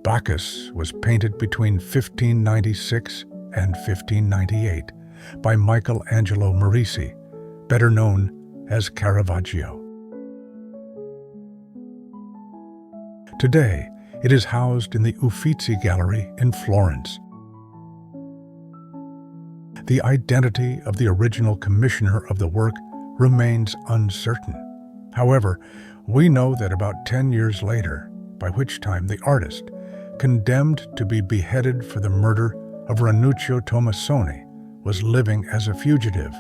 Bacchus was painted between 1596 and 1598 by Michelangelo Merisi, better known as Caravaggio. Today, it is housed in the Uffizi Gallery in Florence. The identity of the original commissioner of the work remains uncertain. However, we know that about 10 years later, by which time the artist, condemned to be beheaded for the murder of Ranuccio Tomassoni, was living as a fugitive.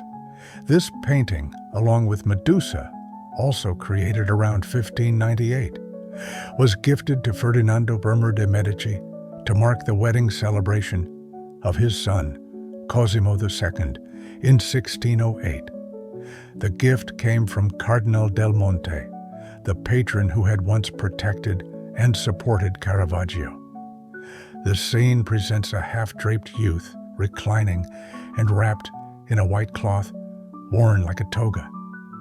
This painting, along with Medusa, also created around 1598, was gifted to Ferdinando Bermer de' Medici to mark the wedding celebration of his son, Cosimo II, in 1608. The gift came from Cardinal del Monte, the patron who had once protected and supported Caravaggio. The scene presents a half-draped youth reclining and wrapped in a white cloth worn like a toga.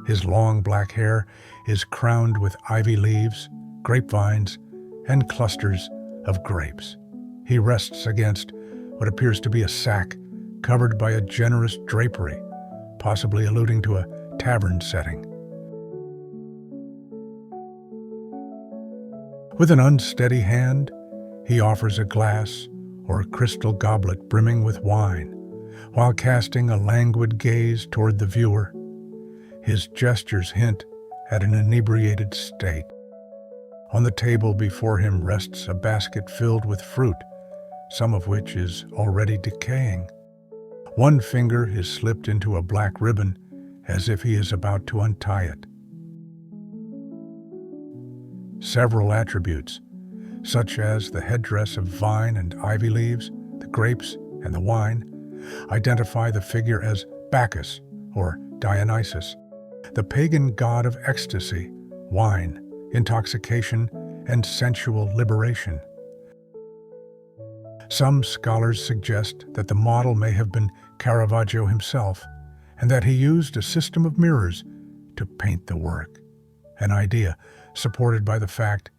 His long black hair is crowned with ivy leaves, grapevines, and clusters of grapes. He rests against what appears to be a sack covered by a generous drapery, possibly alluding to a tavern setting. With an unsteady hand, he offers a glass or a crystal goblet brimming with wine, while casting a languid gaze toward the viewer. His gestures hint at an inebriated state. On the table before him rests a basket filled with fruit, some of which is already decaying. One finger is slipped into a black ribbon, as if he is about to untie it. Several attributes, such as the headdress of vine and ivy leaves, the grapes, and the wine, identify the figure as Bacchus, or Dionysus, the pagan god of ecstasy, wine, intoxication, and sensual liberation. Some scholars suggest that the model may have been Caravaggio himself, and that he used a system of mirrors to paint the work, an idea supported by the fact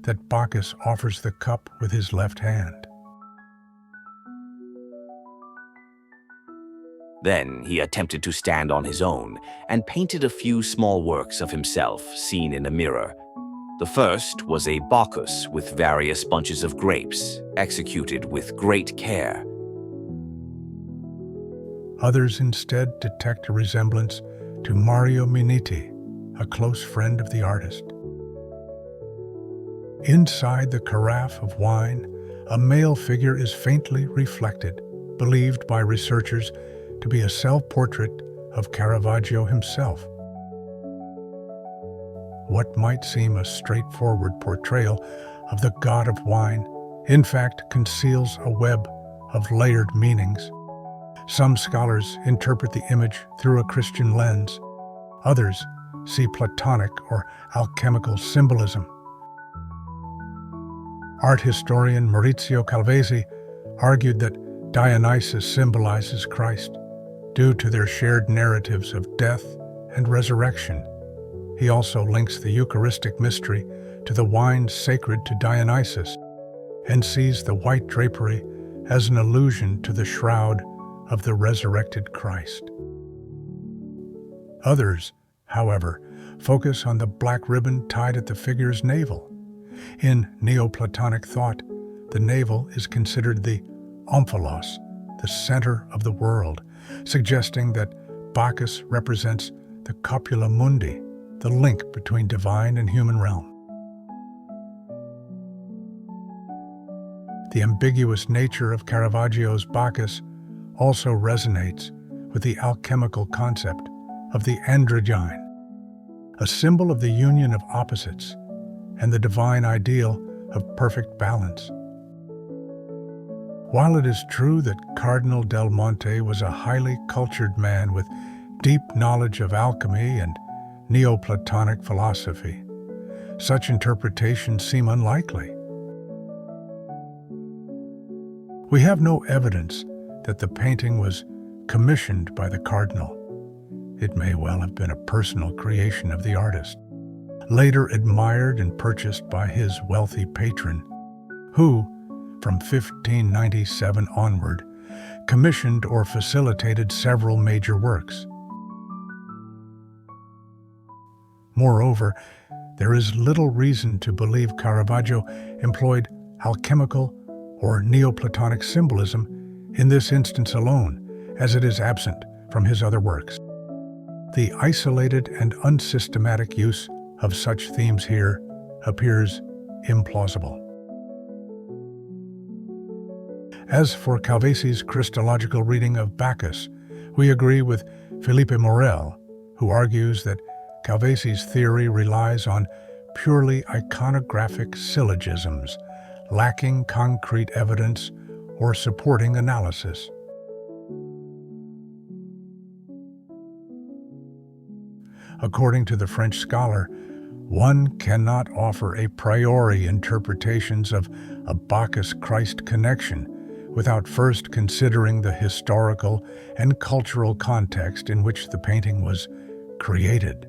that Bacchus offers the cup with his left hand. Then he attempted to stand on his own and painted a few small works of himself seen in a mirror. The first was a Bacchus with various bunches of grapes, executed with great care. Others instead detect a resemblance to Mario Minetti, a close friend of the artist. Inside the carafe of wine, a male figure is faintly reflected, believed by researchers to be a self-portrait of Caravaggio himself. What might seem a straightforward portrayal of the god of wine, in fact, conceals a web of layered meanings. Some scholars interpret the image through a Christian lens. Others see Platonic or alchemical symbolism. Art historian Maurizio Calvesi argued that Dionysus symbolizes Christ due to their shared narratives of death and resurrection. He also links the Eucharistic mystery to the wine sacred to Dionysus and sees the white drapery as an allusion to the shroud of the resurrected Christ. Others, however, focus on the black ribbon tied at the figure's navel. In Neoplatonic thought, the navel is considered the omphalos, the center of the world, suggesting that Bacchus represents the copula mundi, the link between divine and human realm. The ambiguous nature of Caravaggio's Bacchus also resonates with the alchemical concept of the androgyne, a symbol of the union of opposites and the divine ideal of perfect balance. While it is true that Cardinal del Monte was a highly cultured man with deep knowledge of alchemy and Neoplatonic philosophy, such interpretations seem unlikely. We have no evidence that the painting was commissioned by the cardinal. It may well have been a personal creation of the artist, later admired and purchased by his wealthy patron, who, from 1597 onward, commissioned or facilitated several major works. Moreover, there is little reason to believe Caravaggio employed alchemical or Neoplatonic symbolism in this instance alone, as it is absent from his other works. The isolated and unsystematic use of such themes here appears implausible. As for Calvesi's Christological reading of Bacchus, we agree with Philippe Morel, who argues that Calvesi's theory relies on purely iconographic syllogisms, lacking concrete evidence or supporting analysis. According to the French scholar, one cannot offer a priori interpretations of a Bacchus-Christ connection without first considering the historical and cultural context in which the painting was created.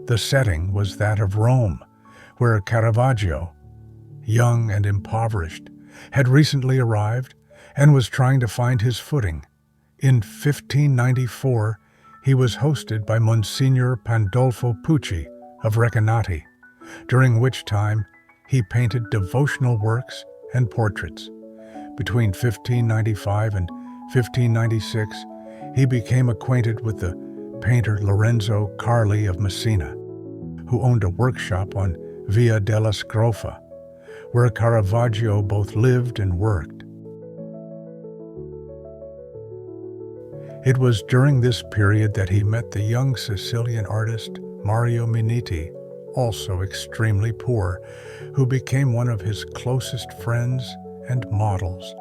The setting was that of Rome, where Caravaggio, young and impoverished, had recently arrived and was trying to find his footing. In 1594, he was hosted by Monsignor Pandolfo Pucci of Recanati, during which time he painted devotional works and portraits. Between 1595 and 1596, he became acquainted with the painter Lorenzo Carli of Messina, who owned a workshop on Via della Scrofa, where Caravaggio both lived and worked. It was during this period that he met the young Sicilian artist Mario Minetti, also extremely poor, who became one of his closest friends and models.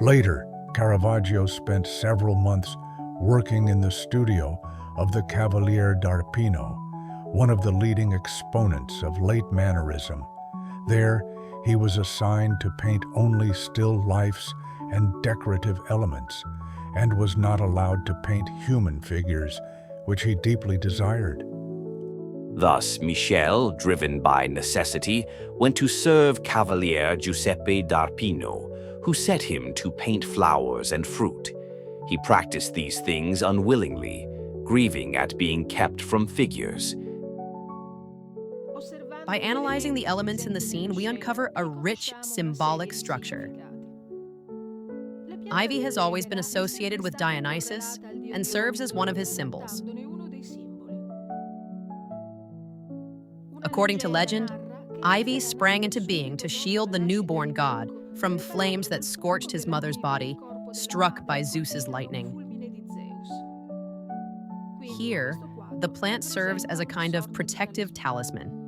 Later, Caravaggio spent several months working in the studio of the Cavaliere d'Arpino, one of the leading exponents of late Mannerism. There, he was assigned to paint only still lifes and decorative elements, and was not allowed to paint human figures, which he deeply desired. Thus, Michel, driven by necessity, went to serve Cavaliere Giuseppe d'Arpino, who set him to paint flowers and fruit. He practiced these things unwillingly, grieving at being kept from figures. By analyzing the elements in the scene, we uncover a rich symbolic structure. Ivy has always been associated with Dionysus and serves as one of his symbols. According to legend, Ivy sprang into being to shield the newborn god from flames that scorched his mother's body, struck by Zeus's lightning. Here, the plant serves as a kind of protective talisman.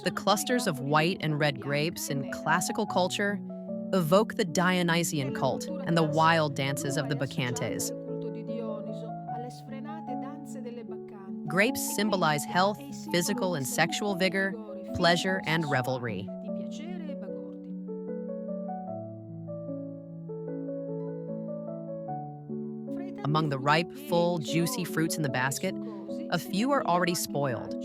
The clusters of white and red grapes in classical culture evoke the Dionysian cult and the wild dances of the Bacchantes. Grapes symbolize health, physical and sexual vigor, pleasure, and revelry. Among the ripe, full, juicy fruits in the basket, a few are already spoiled,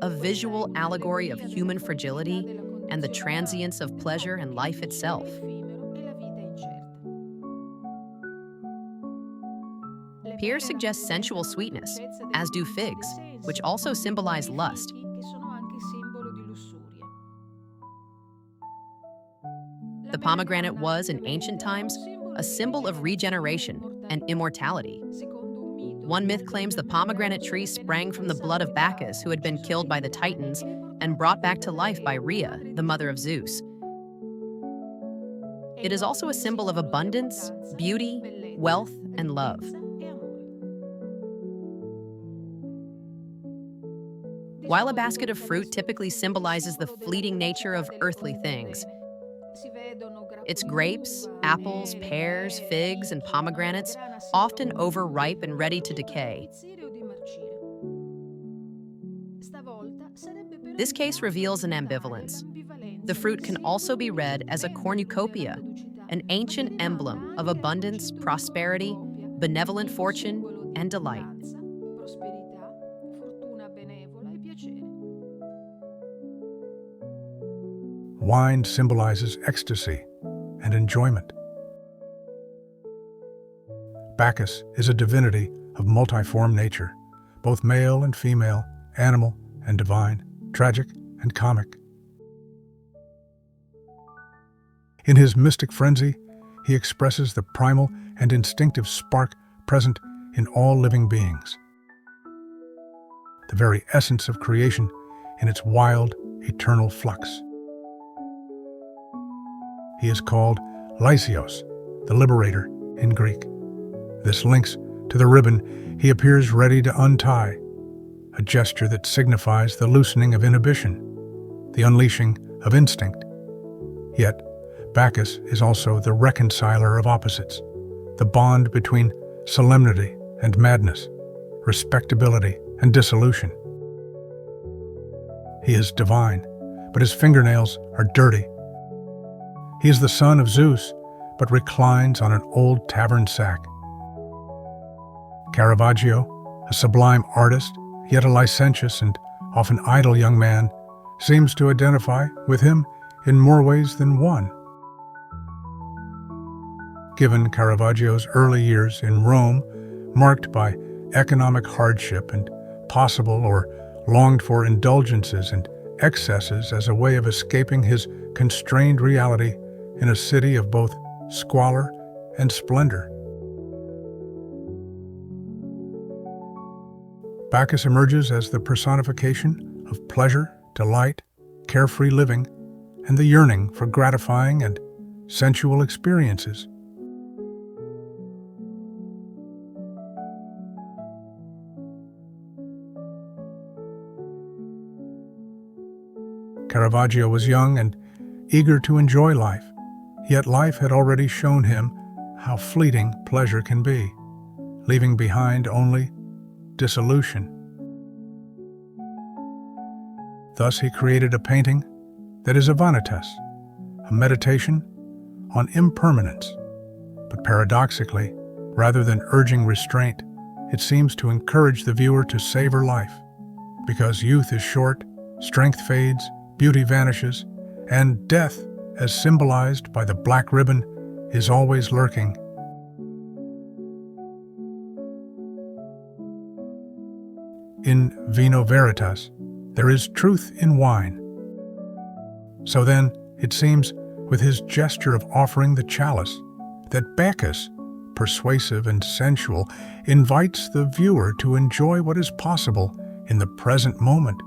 a visual allegory of human fragility and the transience of pleasure and life itself. Pears suggest sensual sweetness, as do figs, which also symbolize lust. The pomegranate was, in ancient times, a symbol of regeneration and immortality. One myth claims the pomegranate tree sprang from the blood of Bacchus, who had been killed by the Titans and brought back to life by Rhea, the mother of Zeus. It is also a symbol of abundance, beauty, wealth, and love. While a basket of fruit typically symbolizes the fleeting nature of earthly things, its grapes, apples, pears, figs, and pomegranates often overripe and ready to decay. This case reveals an ambivalence. The fruit can also be read as a cornucopia, an ancient emblem of abundance, prosperity, benevolent fortune, and delight. Wine symbolizes ecstasy and enjoyment. Bacchus is a divinity of multiform nature, both male and female, animal and divine, tragic and comic. In his mystic frenzy, he expresses the primal and instinctive spark present in all living beings, the very essence of creation in its wild, eternal flux. He is called Lysios, the liberator, in Greek. This links to the ribbon he appears ready to untie, a gesture that signifies the loosening of inhibition, the unleashing of instinct. Yet, Bacchus is also the reconciler of opposites, the bond between solemnity and madness, respectability and dissolution. He is divine, but his fingernails are dirty. He is the son of Zeus, but reclines on an old tavern sack. Caravaggio, a sublime artist, yet a licentious and often idle young man, seems to identify with him in more ways than one. Given Caravaggio's early years in Rome, marked by economic hardship and possible or longed-for indulgences and excesses as a way of escaping his constrained reality in a city of both squalor and splendor. Bacchus emerges as the personification of pleasure, delight, carefree living, and the yearning for gratifying and sensual experiences. Caravaggio was young and eager to enjoy life, yet life had already shown him how fleeting pleasure can be, leaving behind only dissolution. Thus he created a painting that is a vanitas, a meditation on impermanence. But paradoxically, rather than urging restraint, it seems to encourage the viewer to savor life, because youth is short, strength fades, beauty vanishes, and death, as symbolized by the black ribbon, is always lurking. In Vino Veritas, there is truth in wine. So then, it seems, with his gesture of offering the chalice, that Bacchus, persuasive and sensual, invites the viewer to enjoy what is possible in the present moment.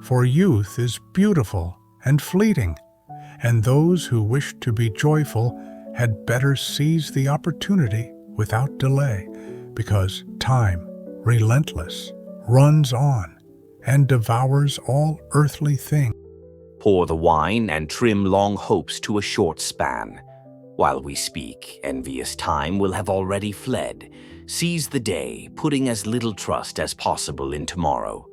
For youth is beautiful and fleeting, and those who wish to be joyful had better seize the opportunity without delay, because time, relentless, runs on and devours all earthly things. Pour the wine and trim long hopes to a short span. While we speak, envious time will have already fled. Seize the day, putting as little trust as possible in tomorrow.